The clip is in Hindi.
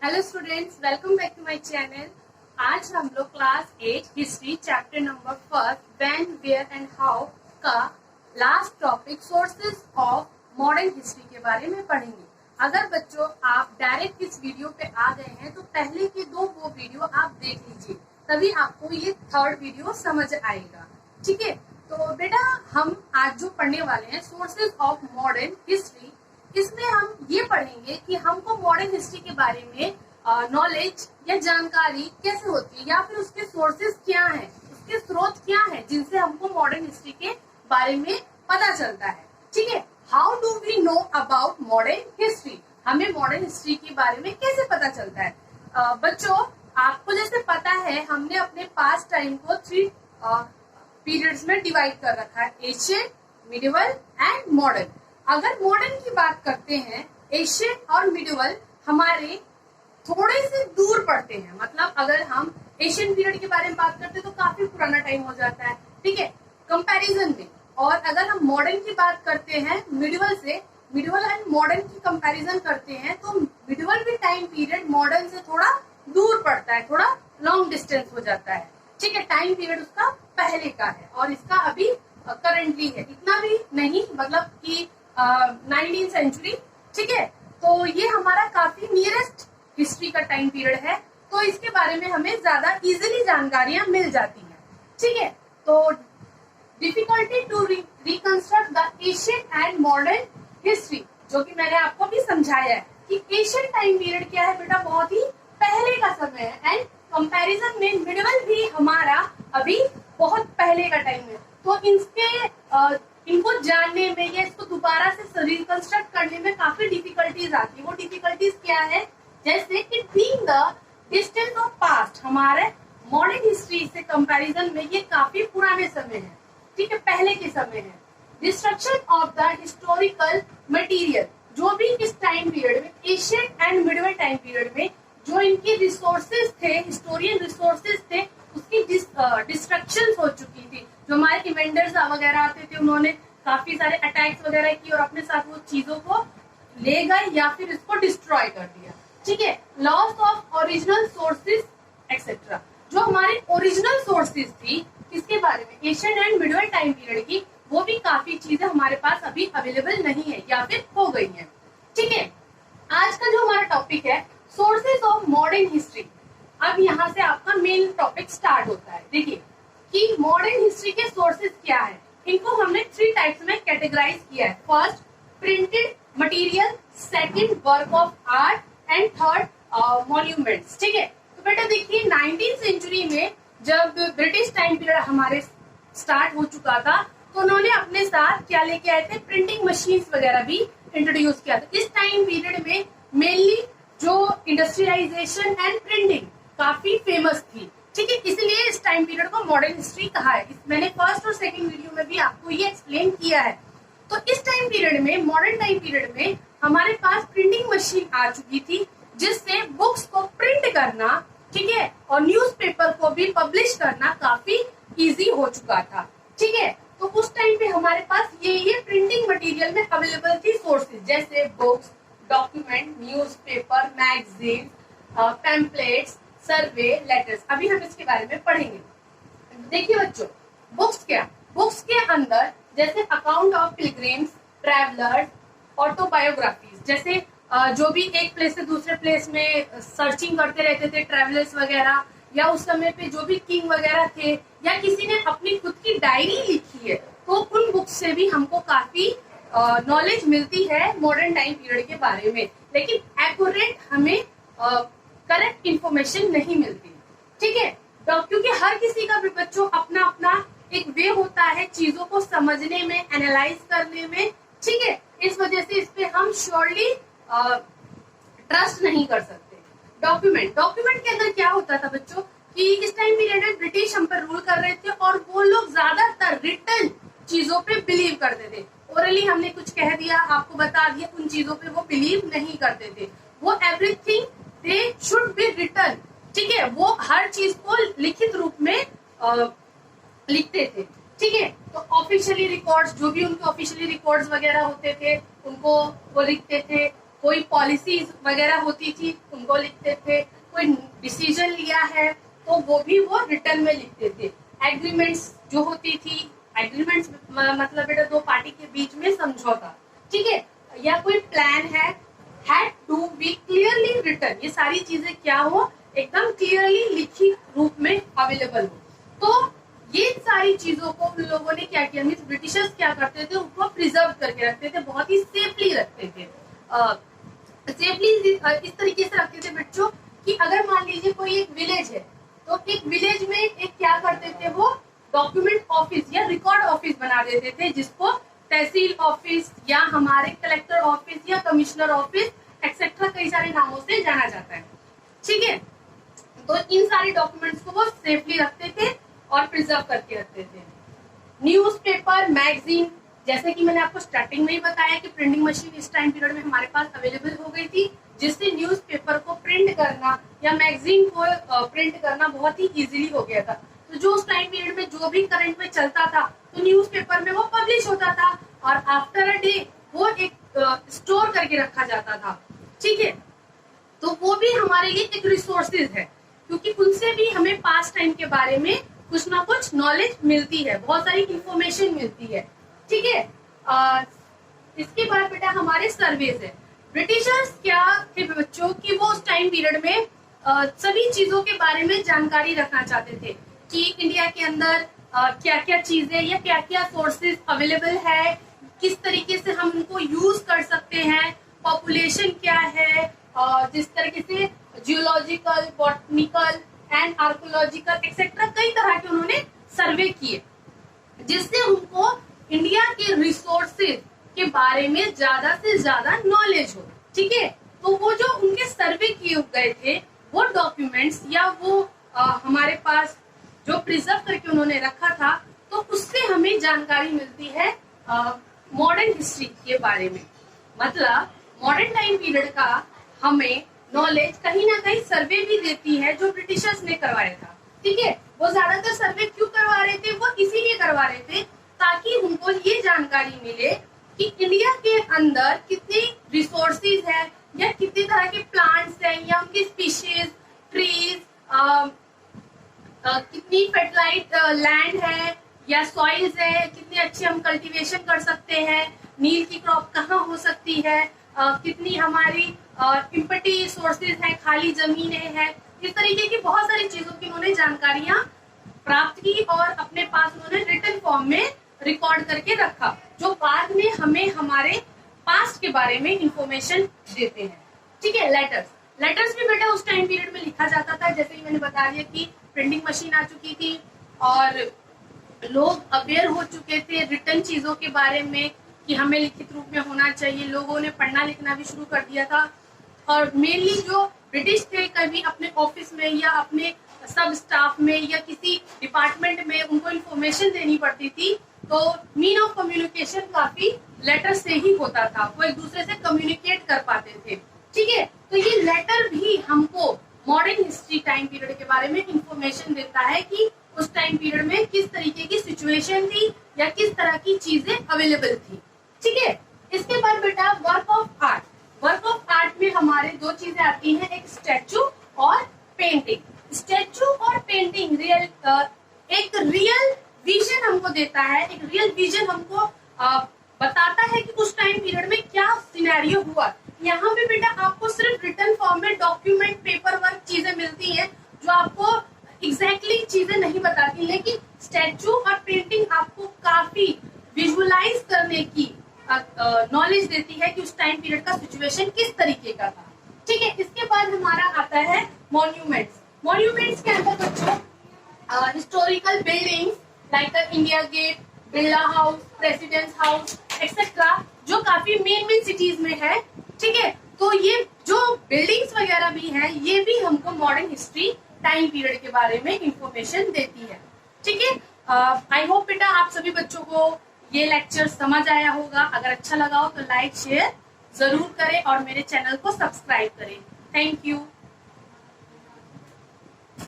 Hello students, welcome back to my channel. आज हम लोग class 8 history chapter number first when where and how का last topic sources of modern history के बारे में पढ़ेंगे। अगर बच्चों आप डायरेक्ट इस वीडियो पे आ गए हैं तो पहले के दो वो वीडियो आप देख लीजिए, तभी आपको ये थर्ड वीडियो समझ आएगा। ठीक है, तो बेटा हम आज जो पढ़ने वाले हैं सोर्सेज ऑफ मॉडर्न हिस्ट्री, इसमें हम ये पढ़ेंगे कि हमको मॉडर्न हिस्ट्री के बारे में नॉलेज या जानकारी कैसे होती है, या फिर उसके सोर्सेज क्या हैं, उसके स्रोत क्या हैं जिनसे हमको मॉडर्न हिस्ट्री के बारे में पता चलता है। ठीक है, how do we know about modern history, हमें मॉडर्न हिस्ट्री के बारे में कैसे पता चलता है। बच्चों आपको जैसे पता है हमने अपने पास्ट टाइम को 3 पीरियड्स में डिवाइड कर रखा है, एशियन, मिडिवल एंड मॉडर्न। अगर मॉडर्न की बात करते हैं, एशियन और मिडिवल हमारे थोड़े से दूर पड़ते हैं। मतलब अगर हम एशियन पीरियड के बारे में बात करते हैं तो काफी पुराना टाइम हो जाता है, ठीक है, कंपैरिजन में। और अगर हम मॉडर्न की बात करते हैं मिडिवल से, मिडिवल एंड मॉडर्न की कंपैरिजन करते हैं तो मिडिवल भी टाइम पीरियड मॉडर्न से थोड़ा दूर पड़ता है, थोड़ा लॉन्ग डिस्टेंस हो जाता है। ठीक है, टाइम पीरियड उसका पहले का है और इसका अभी करेंटली है, इतना भी नहीं, मतलब कि 19th सेंचुरी। ठीक है, तो ये हमारा काफी नियरेस्ट हिस्ट्री का टाइम पीरियड है, तो इसके बारे में हमें ज्यादा इजीली जानकारियां मिल जाती हैं। ठीक है, तो difficulty to reconstruct the Asian and modern history, जो कि मैंने आपको भी समझाया है कि एशियन टाइम पीरियड क्या है बेटा, बहुत ही पहले का समय है, एंड कंपैरिजन में मिडिवल भी हमारा अभी बहुत पहले का टाइम है। तो इनको जानने में या इसको दोबारा से रिकंस्ट्रक्ट करने में काफी डिफिकल्टीज आती है। वो डिफिकल्टीज क्या है, जैसे it being the distance of past, हमारे मॉडर्न हिस्ट्री से कंपैरिजन में ये काफी पुराने समय है, ठीक है, पहले के समय है। Destruction of the historical material, जो भी इस टाइम पीरियड में Asian and medieval time period में जो इनके रिसोर्सेज थे, हिस्टोरियन रिसोर्सेज थे, उसकी डिस्ट्रक्शन हो चुकी थी। जो हमारे इवेंटर्स वगैरह आते थे उन्होंने काफी सारे अटैक्स वगैरह किए और अपने साथ वो चीजों को ले गए या फिर इसको डिस्ट्रॉय कर दिया। ठीक है, loss of original sources etcetera, जो हमारे ओरिजिनल सोर्सेज थी इसके बारे में Asian and medieval time period की, वो भी काफी चीजें हमारे पास अभी अवेलेबल नहीं है या फिर हो गई है। ठीक है, आज का जो हमारा टॉपिक है सोर्सेज ऑफ मॉडर्न हिस्ट्री, अब यहाँ से आपका मेन टॉपिक स्टार्ट होता है। देखिए कि मॉडर्न हिस्ट्री के सोर्सेज क्या है, इनको हमने 3 टाइप्स में कैटेगराइज किया है। First printed material, second work of art and third monuments. ठीक है, तो बेटा देखिए 19th सेंचुरी में जब ब्रिटिश टाइम पीरियड हमारे स्टार्ट हो चुका था तो उन्होंने अपने साथ क्या लेके आए थे, प्रिंटिंग मशीन्स वगैरह भी इंट्रोड्यूस किया था। इस टाइम पीरियड में मेनली जो इंडस्ट्रियलाइजेशन एंड प्रिंटिंग काफी फेमस थी। ठीक है, इसलिए इस टाइम पीरियड को मॉडर्न हिस्ट्री कहा है। मैंने फर्स्ट और सेकंड वीडियो में भी आपको ये एक्सप्लेन किया है। तो इस टाइम पीरियड में, मॉडर्न टाइम पीरियड में हमारे पास प्रिंटिंग मशीन आ चुकी थी जिससे बुक्स को प्रिंट करना, ठीक है, और न्यूज़पेपर को भी पब्लिश करना काफी इजी हो चुका था। ठीक है, तो उस टाइम पे हमारे पास ये प्रिंटिंग मटेरियल में अवेलेबल थी सोर्सेज, जैसे books, document, newspaper, magazine, pamphlets, survey, letters. अभी हम इसके बारे में पढ़ेंगे। देखिए बच्चों, बुक्स क्या, बुक्स के अंदर जैसे account of pilgrims, travellers, autobiographies, जैसे जो भी एक प्लेस से दूसरे प्लेस में सर्चिंग करते रहते थे ट्रैवलर्स वगैरह, या उस समय पे जो भी किंग वगैरह थे, या किसी ने अपनी खुद की डायरी लिखी है, तो उन बुक्स से भी हमको काफी नॉलेज मिलती है मॉडर्न टाइम पीरियड के बारे में, लेकिन एक्यूरेट हमें करेक्ट इंफॉर्मेशन नहीं मिलती। ठीक है, क्योंकि हर किसी का भी बच्चों अपना अपना एक वे होता है चीजों को समझने में, एनालाइज करने में। ठीक है, इस वजह से इस पे हम श्योरली ट्रस्ट नहीं कर सकते। डॉक्यूमेंट के अंदर क्या होता था बच्चों कि इस टाइम पीरियड में ब्रिटिश हम पर रूल कर रहे थे और वो लोग ज्यादातर रिटन चीजों पे बिलीव करते थे। ओरली हमने कुछ कह दिया, आपको बता दिया, उन चीजों पे वो बिलीव नहीं करते थे। वो everything they should be written, ठीक है, वो हर चीज को लिखित रूप में लिखते थे। ठीक है, तो ऑफिशियली रिकॉर्ड्स, जो भी उनके ऑफिशियली रिकॉर्ड्स वगैरह होते थे उनको वो लिखते थे। कोई पॉलिसीज वगैरह होती थी उनको लिखते थे, कोई डिसीजन लिया है तो वो भी वो रिटर्न में लिखते थे। एग्रीमेंट्स जो होती थी, एग्रीमेंट्स मतलब बेटा दो पार्टी के बीच में समझौता, ठीक है, या कोई प्लान है, had to be clearly written, ये सारी चीजें क्या हो, एकदम क्लियरली लिखित रूप में अवेलेबल हो। तो ये सारी चीजों को उन लोगों ने क्या किया, मीन्स ब्रिटिशर्स क्या करते थे, उनको प्रिजर्व करके रखते थे, बहुत ही सेफली रखते थे। सेफली इस तरीके से रखते थे बच्चों कि अगर मान लीजिए कोई एक विलेज है तो एक विलेज में एक क्या करते थे, वो डॉक्यूमेंट ऑफिस या रिकॉर्ड ऑफिस बना देते थे, जिसको तहसील ऑफिस या हमारे कलेक्टर ऑफिस या कमिश्नर ऑफिस एक्सेट्रा कई सारे नामों से जाना जाता है, ठीक है। तो इन सारे डॉक्यूमेंट्स को वो सेफली रखते थे और प्रिजर्व करके रखते थे। न्यूज़पेपर, मैगजीन, जैसे कि मैंने आपको स्टार्टिंग में ही बताया कि प्रिंटिंग मशीन इस टाइम पीरियड में हमारे पास अवेलेबल हो गई थी, जिससे न्यूज़पेपर को प्रिंट करना या मैगजीन को प्रिंट करना बहुत ही इजीली हो गया था। तो जो उस टाइम पीरियड में जो भी करंट में चलता था तो न्यूज़पेपर में वो पब्लिश होता था और आफ्टर अ डे वो एक स्टोर करके रखा जाता था, ठीक है। तो वो भी हमारे लिए एक रिसोर्सेज है, क्योंकि उनसे भी हमें पास्ट टाइम के बारे में कुछ ना कुछ नॉलेज मिलती है, बहुत सारी इंफॉर्मेशन मिलती है, ठीक है। इसके बाद बेटा हमारे सर्वेज है। ब्रिटिशर्स क्या थे बच्चों कि वो उस टाइम पीरियड में सभी चीजों के बारे में जानकारी रखना चाहते थे कि इंडिया के अंदर क्या क्या चीजें या क्या क्या सोर्सेज अवेलेबल है, किस तरीके से हम उनको यूज कर सकते हैं, पॉपुलेशन क्या है, जिस तरीके से geological, botanical and archaeological etcetera कई तरह के उन्होंने सर्वे किए, जिससे उनको इंडिया के रिसोर्सेज के बारे में ज्यादा से ज्यादा नॉलेज हो, ठीक है। तो वो जो उनके सर्वे किए गए थे वो डॉक्यूमेंट्स या वो हमारे पास जो प्रिजर्व करके उन्होंने रखा था, तो उससे हमें जानकारी मिलती है मॉडर्न हिस्ट्री के बारे में। मतलब मॉडर्न टाइम पीरियड का हमें नॉलेज कहीं ना कहीं सर्वे भी देती है जो ब्रिटिशर्स ने करवाया था, ठीक है। वो ज्यादातर सर्वे क्यों करवा रहे थे, वो इसीलिए करवा रहे थे ताकि उनको ये जानकारी मिले कि इंडिया के अंदर कितनी रिसोर्सेज है या कितनी तरह के प्लांट्स हैं या उनकी स्पीशीज, ट्रीज, कितनी फर्टिलाइज लैंड है या सॉइल्स है, कितनी अच्छी हम कल्टीवेशन कर सकते हैं, नील की क्रॉप कहाँ हो सकती है, कितनी हमारी इम्पटी सोर्सेज हैं, खाली जमीनें हैं, इस तरीके की बहुत सारी चीजों की उन्होंने जानकारियां प्राप्त की और अपने पास उन्होंने रिटन फॉर्म में रिकॉर्ड करके रखा, जो बाद में हमें हमारे पास्ट के बारे में इंफॉर्मेशन देते हैं, ठीक है। लेटर्स भी बेटा उस टाइम पीरियड में लिखा जाता था, जैसे ही मैंने बता दिया कि प्रिंटिंग मशीन आ चुकी थी और लोग अवेयर हो चुके थे रिटन चीजों के बारे में कि हमें लिखित रूप में होना चाहिए, लोगों ने पढ़ना लिखना भी शुरू कर दिया था। और मेनली जो ब्रिटिश थे, कभी अपने ऑफिस में या अपने सब स्टाफ में या किसी डिपार्टमेंट में उनको इंफॉर्मेशन देनी पड़ती थी, तो मीन ऑफ कम्युनिकेशन काफी लेटर से ही होता था, वो एक दूसरे से कम्युनिकेट कर पाते थे, ठीक है। तो ये लेटर भी हमको मॉडर्न हिस्ट्री टाइम पीरियड के बारे में इंफॉर्मेशन देता है कि उस टाइम पीरियड में किस तरीके की सिचुएशन थी या किस तरह की चीजें अवेलेबल थी, ठीक है। इसके बाद बेटा work of art. Work of art में हमारे दो चीजें आती हैं, एक स्टैचू और पेंटिंग। स्टैचू और पेंटिंग एक रियल विजन हमको देता है, एक रियल विजन हमको बताता है कि उस टाइम पीरियड में क्या सिनेरियो हुआ। यहाँ पे बेटा आपको सिर्फ रिटन फॉर्म में डॉक्यूमेंट, पेपर वर्क चीजें मिलती हैं जो आपको एग्जैक्टली चीजें नहीं बताती, लेकिन स्टैचू और पेंटिंग आपको काफी विजुअलाइज करने की नॉलेज देती है कि उस टाइम पीरियड का सिचुएशन किस तरीके का था, ठीक है। इसके बाद हमारा आता है मॉन्यूमेंट्स। मॉन्यूमेंट्स के अंदर बच्चों historical buildings like India Gate, Birla house, president's house etcetera, जो काफी मेन सिटीज में है, ठीक है। तो ये जो बिल्डिंग्स वगैरह भी हैं, ये भी हमको मॉडर्न हिस्ट्री टाइम पीरियड के बारे में इंफॉर्मेशन देती है, ठीक है। आई होप बेटा आप सभी बच्चों को ये लेक्चर समझ आया होगा। अगर अच्छा लगा हो तो लाइक शेयर जरूर करें और मेरे चैनल को सब्सक्राइब करें। Thank you.